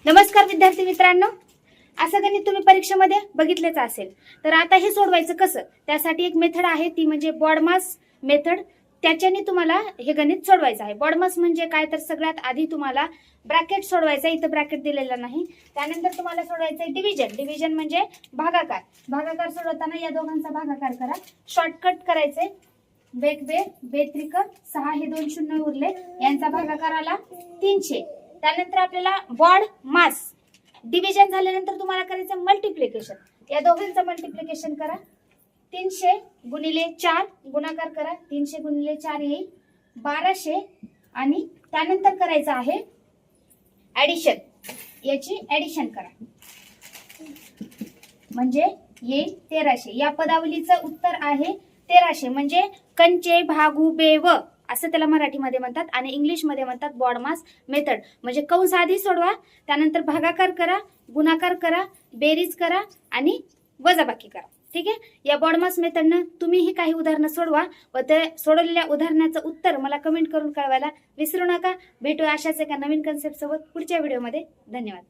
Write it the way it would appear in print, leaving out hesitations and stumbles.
नमस्कार विद्यार्थी मित्रांनो, असं गणित तुम्ही परीक्षेमध्ये बघितलेच असेल. तर आता हे सोडवायचं कसं, त्यासाठी एक मेथड आहे, ती म्हणजे बॉडमास मेथड. त्याच्याने तुम्हाला हे गणित सोडवायचं आहे. बॉडमास म्हणजे काय, तर सगळ्यात आधी तुम्हाला ब्रॅकेट सोडवायचा, इथं ब्रॅकेट दिलेला नाही. त्यानंतर तुम्हाला सोडवायचं आहे डिव्हिजन. डिव्हिजन म्हणजे भागाकार. भागाकार सोडवताना या दोघांचा भागाकार करा. शॉर्टकट करायचे, बेग बे बेत्रिक 6 हे 2 शून्य उरले, यांचा भागाकार आला 300. त्यानंतर आपल्याला बॉड मास डिव्हिजन झाल्यानंतर तुम्हाला करायचं मल्टिप्लिकेशन. या दोघांचं मल्टिप्लिकेशन करा. 300 गुणिले 4 गुणाकार करा. 300 गुणिले 4 येईल 1200. आणि त्यानंतर करायचं आहे ऍडिशन. याची ऍडिशन करा म्हणजे येईल 1300. या पदावलीचं उत्तर आहे 1300. म्हणजे कंचे भागू बेव असं त्याला मराठीमध्ये म्हणतात आणि इंग्लिशमध्ये म्हणतात बॉडमास मेथड. म्हणजे कंस आधी सोडवा, त्यानंतर भागाकार करा, गुणाकार करा, बेरीज करा आणि वजाबाकी करा. ठीक आहे. या बॉडमास मेथडनं तुम्हीही काही उदाहरणं सोडवा व ते सोडवलेल्या उदाहरणाचं उत्तर मला कमेंट करून कळवायला विसरू नका. भेटूया अशाच एका नवीन कन्सेप्ट सोबत पुढच्या व्हिडिओमध्ये. धन्यवाद.